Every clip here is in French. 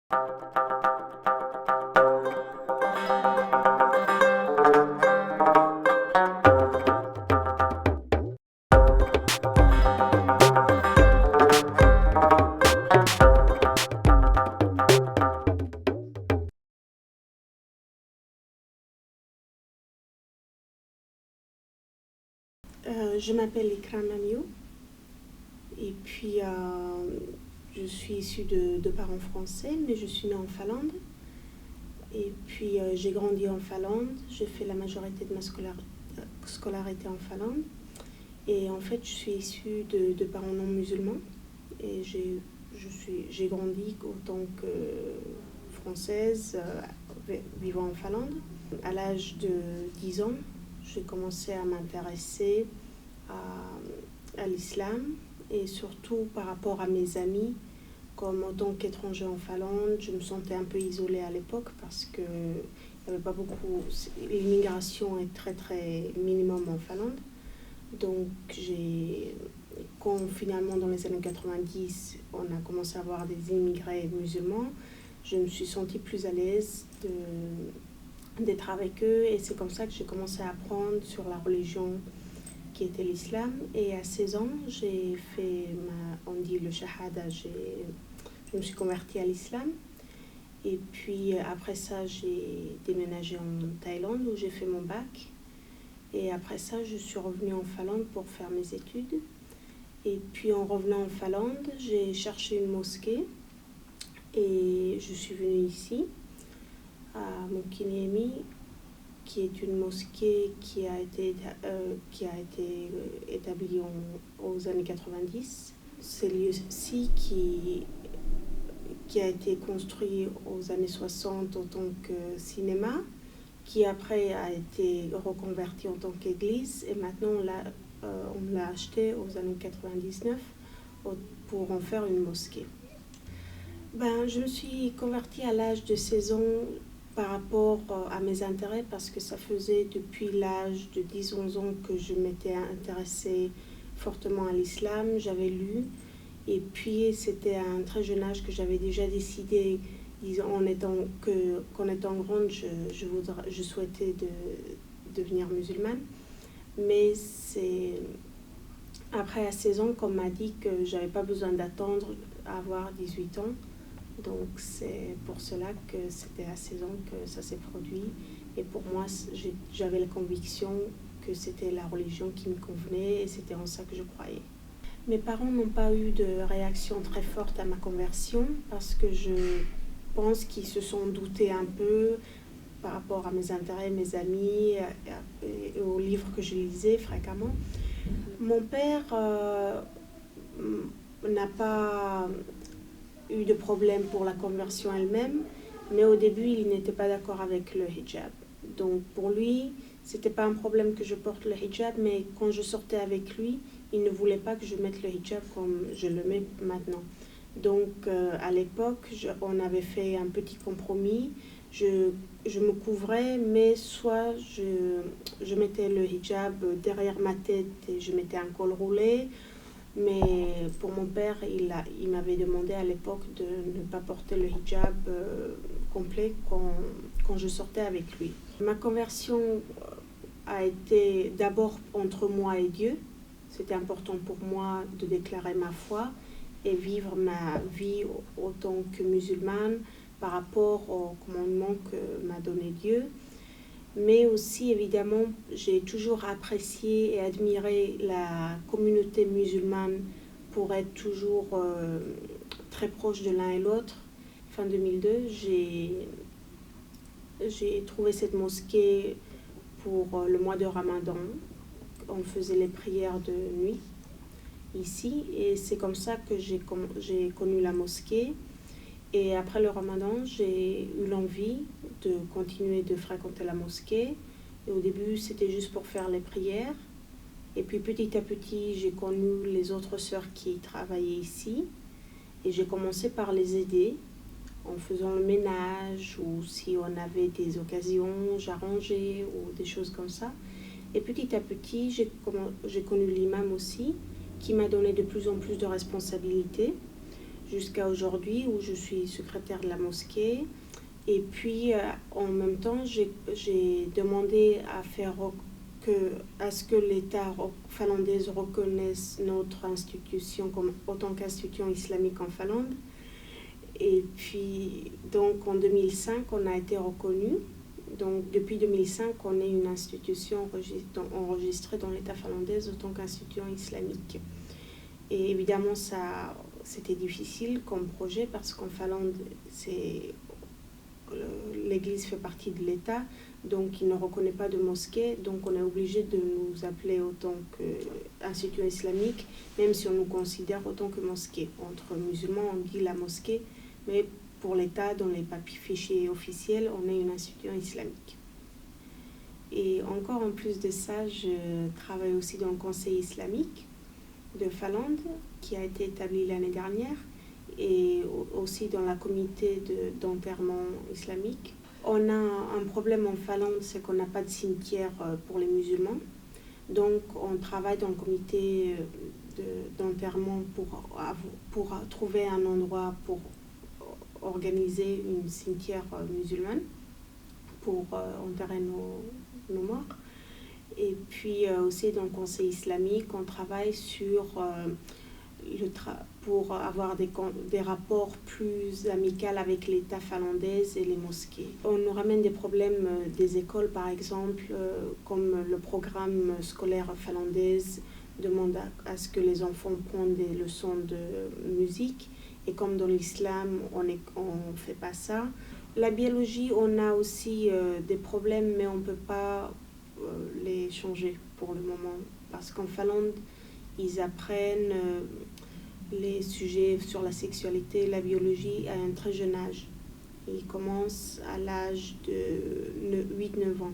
Je m'appelle Ikram Amiou et puis je suis issue de parents français, mais je suis née en Finlande. Et puis j'ai grandi en Finlande, j'ai fait la majorité de ma scolarité en Finlande. Et en fait, je suis issue de parents non musulmans et j'ai grandi en tant que française vivant en Finlande. À l'âge de 10 ans, j'ai commencé à m'intéresser à l'islam et surtout par rapport à mes amis. Comme en tant qu'étranger en Finlande, je me sentais un peu isolée à l'époque parce que il n'y avait pas beaucoup. L'immigration est très très minimum en Finlande. Donc quand finalement dans les années 90, on a commencé à avoir des immigrés musulmans, je me suis sentie plus à l'aise d'être avec eux et c'est comme ça que j'ai commencé à apprendre sur la religion qui était l'islam. Et à 16 ans, j'ai fait on dit le shahada, je me suis convertie à l'islam. Et puis après ça, j'ai déménagé en Thaïlande où j'ai fait mon bac. Et après ça, je suis revenue en Finlande pour faire mes études. Et puis en revenant en Finlande, j'ai cherché une mosquée et je suis venue ici, à Moukiniemi, qui est une mosquée qui a été établie aux années 90. C'est lieu-ci qui a été construit aux années 60 en tant que cinéma, qui après a été reconverti en tant qu'église et maintenant on l'a acheté aux années 99 pour en faire une mosquée. Je me suis convertie à l'âge de 16 ans par rapport à mes intérêts parce que ça faisait depuis l'âge de 10-11 ans que je m'étais intéressée fortement à l'islam, j'avais lu et puis c'était à un très jeune âge que j'avais déjà décidé qu'en étant grande je souhaitais devenir musulmane, mais c'est après à 16 ans qu'on m'a dit que j'avais pas besoin d'attendre à avoir 18 ans. Donc c'est pour cela que c'était à 16 ans que ça s'est produit. Et pour moi, j'avais la conviction que c'était la religion qui me convenait et c'était en ça que je croyais. Mes parents n'ont pas eu de réaction très forte à ma conversion parce que je pense qu'ils se sont doutés un peu par rapport à mes intérêts, mes amis et aux livres que je lisais fréquemment. Mon père n'a pas eu de problème pour la conversion elle-même, mais au début, il n'était pas d'accord avec le hijab. Donc pour lui, c'était pas un problème que je porte le hijab, mais quand je sortais avec lui, il ne voulait pas que je mette le hijab comme je le mets maintenant. Donc à l'époque, on avait fait un petit compromis. Je me couvrais, mais soit je mettais le hijab derrière ma tête et je mettais un col roulé. Mais pour mon père, il m'avait demandé à l'époque de ne pas porter le hijab complet quand je sortais avec lui. Ma conversion a été d'abord entre moi et Dieu. C'était important pour moi de déclarer ma foi et vivre ma vie en tant que musulmane par rapport au commandement que m'a donné Dieu. Mais aussi, évidemment, j'ai toujours apprécié et admiré la communauté musulmane pour être toujours très proche de l'un et l'autre. Fin 2002, j'ai trouvé cette mosquée pour le mois de Ramadan. On faisait les prières de nuit ici et c'est comme ça que j'ai connu la mosquée. Et après le Ramadan, j'ai eu l'envie de continuer de fréquenter la mosquée. Et au début, c'était juste pour faire les prières. Et puis petit à petit, j'ai connu les autres sœurs qui travaillaient ici. Et j'ai commencé par les aider en faisant le ménage ou si on avait des occasions, j'arrangeais ou des choses comme ça. Et petit à petit, j'ai connu l'imam aussi qui m'a donné de plus en plus de responsabilités. jusqu'à aujourd'hui où je suis secrétaire de la mosquée. Et puis, en même temps, j'ai demandé à ce que l'État finlandais reconnaisse notre institution comme autant qu'institution islamique en Finlande. Et puis, donc, en 2005, on a été reconnu. Donc, depuis 2005, on est une institution enregistrée dans l'État finlandais en tant qu'institution islamique. Et évidemment, c'était difficile comme projet parce qu'en Finlande, l'Église fait partie de l'État, donc il ne reconnaît pas de mosquée, donc on est obligé de nous appeler autant qu'institution islamique, même si on nous considère autant que mosquée. Entre musulmans, on dit la mosquée, mais pour l'État, dans les papiers fichiers officiels, on est une institution islamique. Et encore en plus de ça, je travaille aussi dans le Conseil islamique de Finlande, qui a été établi l'année dernière, et aussi dans la comité d'enterrement islamique. On a un problème en Finlande, c'est qu'on n'a pas de cimetière pour les musulmans. Donc on travaille dans le comité d'enterrement pour trouver un endroit pour organiser une cimetière musulmane pour enterrer nos morts. Et puis aussi dans le Conseil islamique, on travaille pour avoir des rapports plus amicaux avec l'État finlandais et les mosquées. On nous ramène des problèmes des écoles, par exemple, comme le programme scolaire finlandais demande à ce que les enfants prennent des leçons de musique. Et comme dans l'islam, on ne fait pas ça. La biologie, on a aussi des problèmes, mais on ne peut pas les changer pour le moment. Parce qu'en Finlande, ils apprennent les sujets sur la sexualité et la biologie à un très jeune âge. Ils commencent à l'âge de 8-9 ans.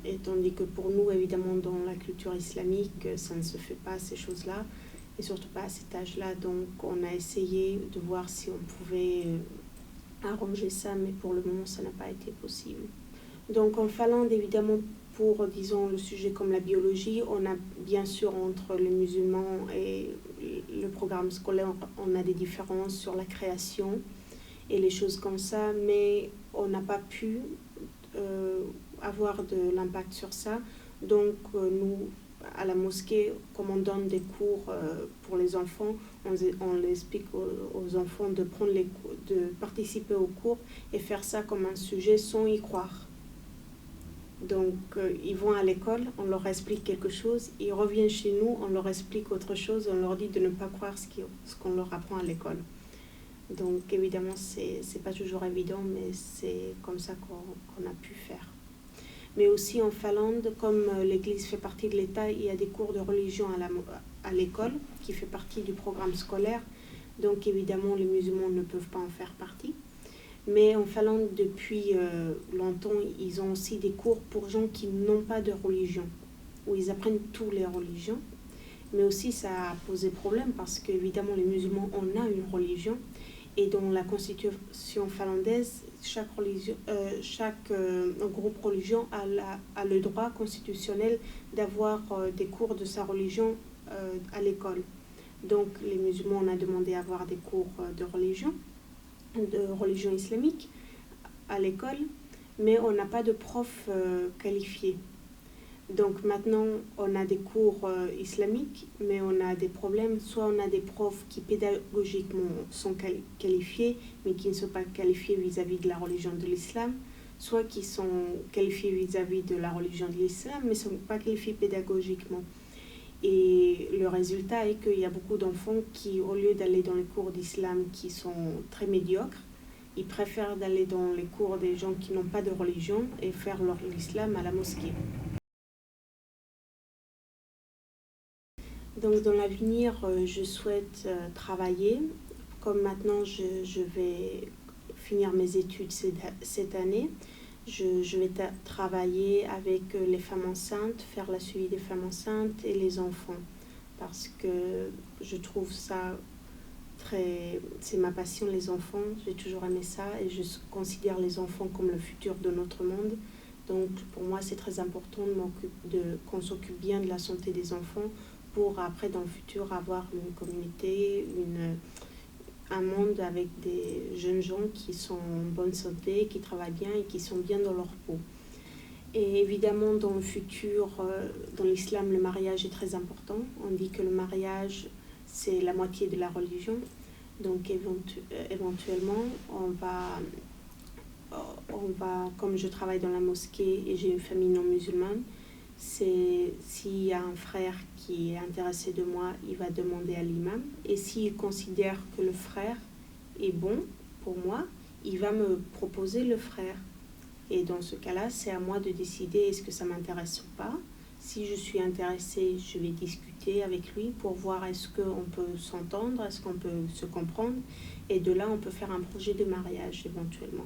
Et tandis que pour nous, évidemment, dans la culture islamique, ça ne se fait pas, ces choses-là. Et surtout pas à cet âge-là. Donc, on a essayé de voir si on pouvait arranger ça, mais pour le moment, ça n'a pas été possible. Donc, en Finlande, évidemment, pour, disons, le sujet comme la biologie, on a bien sûr entre les musulmans et le programme scolaire, on a des différences sur la création et les choses comme ça, mais on n'a pas pu avoir de l'impact sur ça. Donc, nous, à la mosquée, comme on donne des cours pour les enfants, on explique aux enfants de participer aux cours et faire ça comme un sujet sans y croire. Donc, ils vont à l'école, on leur explique quelque chose, ils reviennent chez nous, on leur explique autre chose, on leur dit de ne pas croire ce qu'on leur apprend à l'école. Donc, évidemment, c'est pas toujours évident, mais c'est comme ça qu'on a pu faire. Mais aussi en Finlande, comme l'Église fait partie de l'État, il y a des cours de religion à l'école qui fait partie du programme scolaire. Donc, évidemment, les musulmans ne peuvent pas en faire partie. Mais en Finlande, depuis longtemps, ils ont aussi des cours pour gens qui n'ont pas de religion, où ils apprennent toutes les religions. Mais aussi, ça a posé problème parce qu'évidemment, les musulmans, on a une religion. Et dans la constitution finlandaise, chaque groupe religieux a le droit constitutionnel d'avoir des cours de sa religion à l'école. Donc, les musulmans, on a demandé à avoir des cours de religion islamique à l'école, mais on n'a pas de profs qualifiés. Donc maintenant, on a des cours islamiques, mais on a des problèmes. Soit on a des profs qui pédagogiquement sont qualifiés, mais qui ne sont pas qualifiés vis-à-vis de la religion de l'islam, soit qui sont qualifiés vis-à-vis de la religion de l'islam, mais ne sont pas qualifiés pédagogiquement. Et le résultat est qu'il y a beaucoup d'enfants qui, au lieu d'aller dans les cours d'islam qui sont très médiocres, ils préfèrent d'aller dans les cours des gens qui n'ont pas de religion et faire l'islam à la mosquée. Donc dans l'avenir, je souhaite travailler. Comme maintenant, je vais finir mes études cette année, je vais travailler avec les femmes enceintes, faire la suivi des femmes enceintes et les enfants. Parce que je trouve ça c'est ma passion, les enfants. J'ai toujours aimé ça et je considère les enfants comme le futur de notre monde. Donc pour moi, c'est très important qu'on s'occupe bien de la santé des enfants pour après, dans le futur, avoir une communauté, un monde avec des jeunes gens qui sont en bonne santé, qui travaillent bien et qui sont bien dans leur peau. Et évidemment, dans le futur, dans l'islam, le mariage est très important. On dit que le mariage, c'est la moitié de la religion. Donc éventuellement, comme je travaille dans la mosquée et j'ai une famille non musulmane, s'il y a un frère qui est intéressé de moi, il va demander à l'imam. Et s'il considère que le frère est bon pour moi, il va me proposer le frère. Et dans ce cas-là, c'est à moi de décider est-ce que ça m'intéresse ou pas. Si je suis intéressée, je vais discuter avec lui pour voir est-ce qu'on peut s'entendre, est-ce qu'on peut se comprendre. Et de là, on peut faire un projet de mariage éventuellement.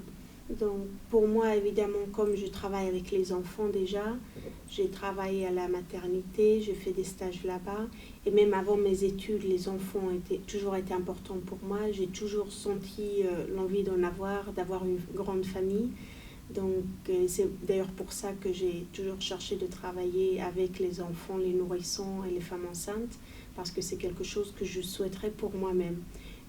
Donc pour moi, évidemment, comme je travaille avec les enfants déjà, j'ai travaillé à la maternité, j'ai fait des stages là-bas. Et même avant mes études, les enfants ont toujours été importants pour moi. J'ai toujours senti l'envie d'en avoir, d'avoir une grande famille. Donc c'est d'ailleurs pour ça que j'ai toujours cherché de travailler avec les enfants, les nourrissons et les femmes enceintes, parce que c'est quelque chose que je souhaiterais pour moi-même.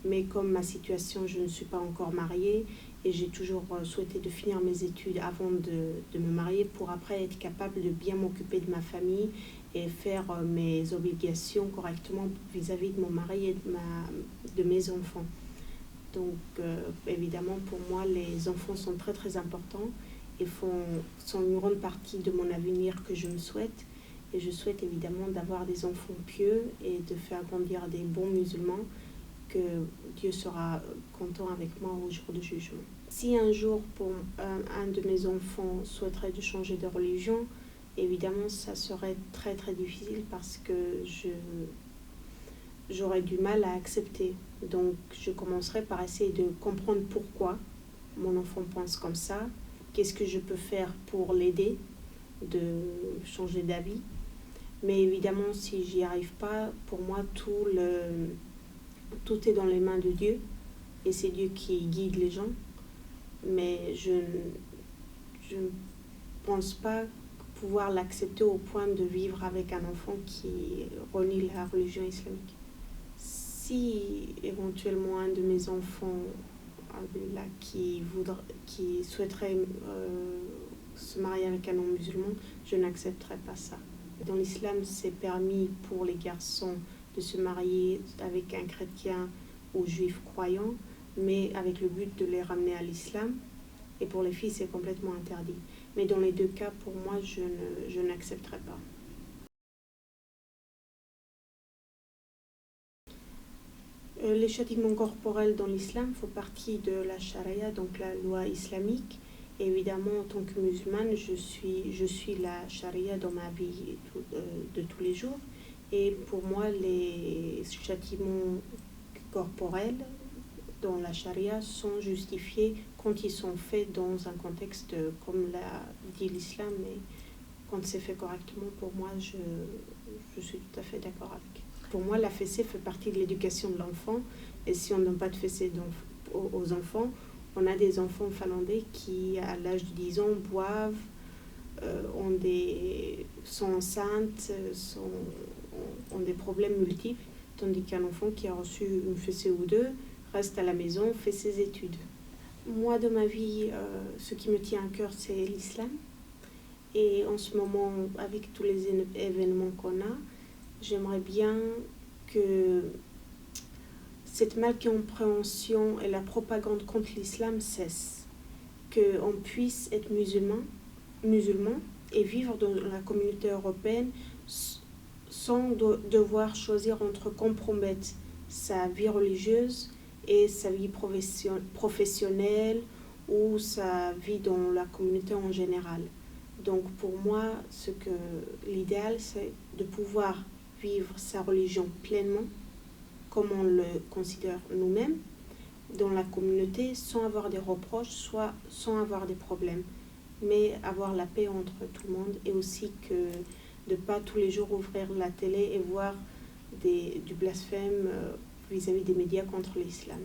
Mais comme ma situation, je ne suis pas encore mariée et j'ai toujours souhaité de finir mes études avant de me marier pour après être capable de bien m'occuper de ma famille et faire mes obligations correctement vis-à-vis de mon mari et de mes enfants. Donc évidemment pour moi les enfants sont très très importants et sont une grande partie de mon avenir que je me souhaite. Et je souhaite évidemment d'avoir des enfants pieux et de faire grandir des bons musulmans, que Dieu sera content avec moi au jour du jugement. Si un jour pour un de mes enfants souhaiterait de changer de religion, évidemment ça serait très très difficile parce que j'aurais du mal à accepter. Donc je commencerai par essayer de comprendre pourquoi mon enfant pense comme ça, qu'est-ce que je peux faire pour l'aider de changer d'avis. Mais évidemment, si j'y arrive pas, pour moi, tout est dans les mains de Dieu et c'est Dieu qui guide les gens. Mais je ne pense pas pouvoir l'accepter au point de vivre avec un enfant qui renie la religion islamique. Si éventuellement un de mes enfants là, qui souhaiterait se marier avec un non-musulman, je n'accepterai pas ça. Dans l'islam, c'est permis pour les garçons de se marier avec un chrétien ou juif croyant, mais avec le but de les ramener à l'islam. Et pour les filles, c'est complètement interdit. Mais dans les deux cas, pour moi, je n'accepterai pas. Les châtiments corporels dans l'islam font partie de la charia, donc la loi islamique. Et évidemment, en tant que musulmane, je suis la charia dans ma vie de tous les jours. Et pour moi, les châtiments corporels dans la charia sont justifiés quand ils sont faits dans un contexte comme l'a dit l'islam. Mais quand c'est fait correctement, pour moi, je suis tout à fait d'accord avec. Pour moi, la fessée fait partie de l'éducation de l'enfant. Et si on ne donne pas de fessée aux enfants, on a des enfants finlandais qui, à l'âge de 10 ans, boivent, sont enceintes, ont des problèmes multiples, tandis qu'un enfant qui a reçu une fessée ou deux reste à la maison, fait ses études. Moi, dans ma vie, ce qui me tient à cœur, c'est l'islam. Et en ce moment, avec tous les événements qu'on a, j'aimerais bien que cette malcompréhension et la propagande contre l'islam cessent. Qu'on puisse être musulman et vivre dans la communauté européenne sans devoir choisir entre compromettre sa vie religieuse et sa vie professionnelle ou sa vie dans la communauté en général. Donc pour moi, l'idéal, c'est de pouvoir vivre sa religion pleinement, comme on le considère nous-mêmes, dans la communauté, sans avoir des reproches, soit sans avoir des problèmes, mais avoir la paix entre tout le monde, et aussi de ne pas tous les jours ouvrir la télé et voir du blasphème vis-à-vis des médias contre l'islam.